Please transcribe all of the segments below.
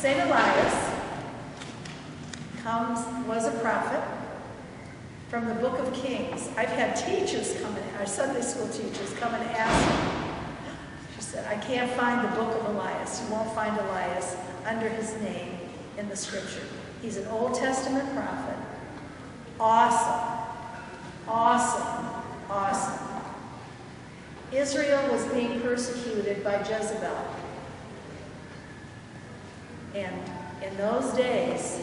St Elias was a prophet from the book of Kings. I've had teachers come in, our Sunday school teachers come and ask me. She said, I can't find the book of Elias. You won't find Elias under his name in the scripture. He's an Old Testament prophet. Awesome. Awesome. Awesome. Israel was being persecuted by Jezebel. And in those days,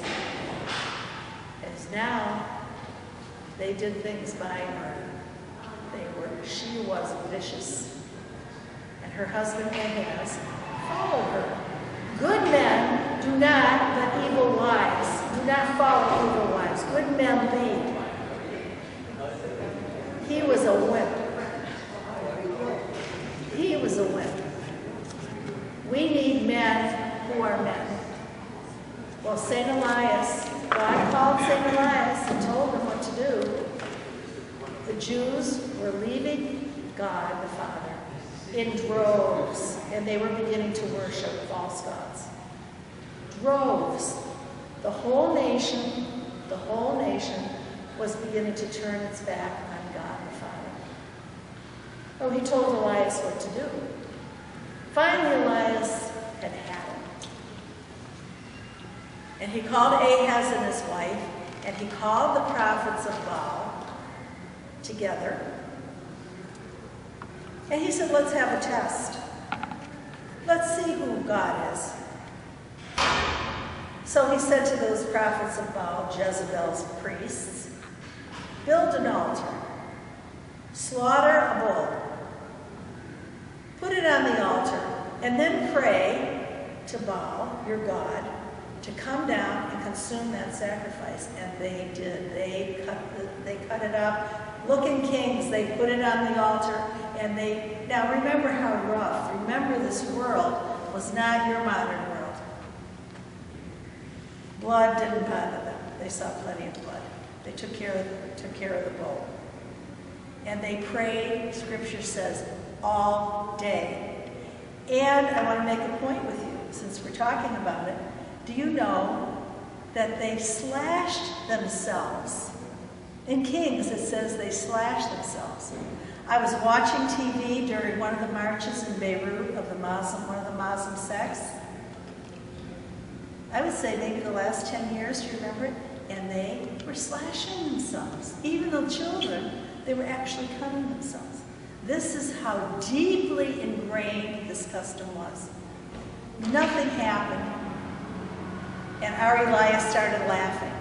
as now, they did things by her. She was vicious. And her husband Ahaz followed her. Good men do not, but evil wives. Do not follow evil wives. Good men lead. He was a wimp. He was a wimp. We need men who are men. Well, St. Elias, God called St. Elias and told him what to do. The Jews were leaving God the Father in droves, and they were beginning to worship false gods. Droves. The whole nation was beginning to turn its back on God the Father. Oh, he told Elias what to do. Finally, Elias had had it. And he called Ahaz and his wife, and he called the prophets of Baal together. And he said, let's have a test. Let's see who God is. So he said to those prophets of Baal, Jezebel's priests, build an altar, slaughter a bull, put it on the altar, and then pray to Baal, your God, to come down and consume that sacrifice. And they did. They cut it up. Looking kings, they put it on the altar, and now remember how rough. Remember, this world was not your modern world. Blood didn't bother them. They saw plenty of blood. They took care of the bull. And they prayed, Scripture says, all day. And I want to make a point with you, since we're talking about it. Do you know that they slashed themselves? In Kings, it says they slashed themselves. I was watching TV during one of the marches in Beirut of one of the Muslim sects. I would say maybe the last 10 years, do you remember it? And they were slashing themselves. Even though children, they were actually cutting themselves. This is how deeply ingrained this custom was. Nothing happened. And our Elias started laughing.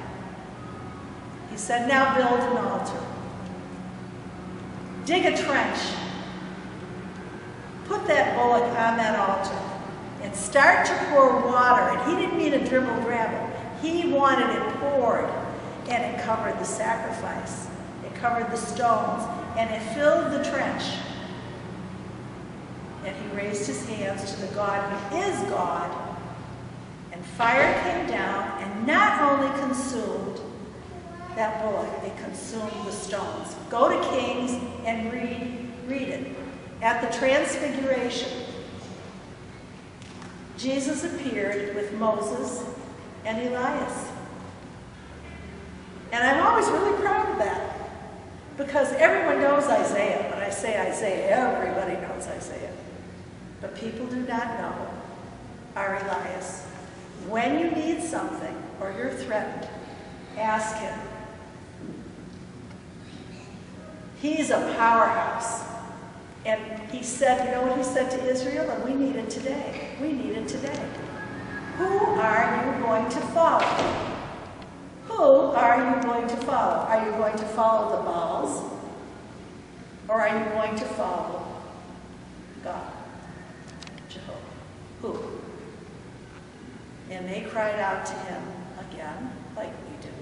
He said, now build an altar. Dig a trench. Put that bullock on that altar. And start to pour water. And he didn't mean a dribble drabble. He wanted it poured. And it covered the sacrifice. It covered the stones. And it filled the trench. And he raised his hands to the God who is God. And fire came down and not only consumed that bullock, it consumed the stones. Go to Kings and read it. At the Transfiguration, Jesus appeared with Moses and Elias. And I'm always really proud of that, because everyone knows Isaiah. When I say Isaiah, everybody knows Isaiah. But people do not know our Elias. When you need something or you're threatened, ask him. He's a powerhouse. And he said, you know what he said to Israel? And we need it today. We need it today. Who are you going to follow? Who are you going to follow? Are you going to follow the Baals? Or are you going to follow God? Jehovah. Who? And they cried out to him again, like we do.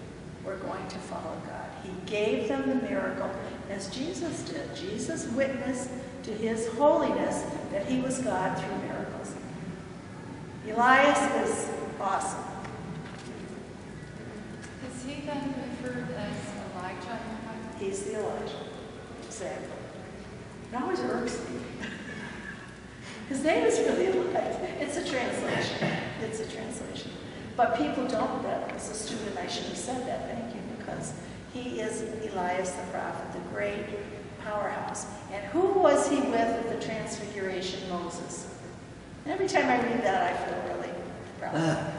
We're going to follow God. He gave them the miracle, as Jesus did. Jesus witnessed to his holiness that he was God through miracles. Elias is awesome. Is he then referred as Elijah? He's the Elijah. Exactly. It always irks me. His name is really Elijah. It's a translation. It's a translation. But people don't. That was a student. I should have said that. Thank you, because he is Elias the prophet, the great powerhouse. And who was he with at the Transfiguration? Moses. And every time I read that, I feel really proud.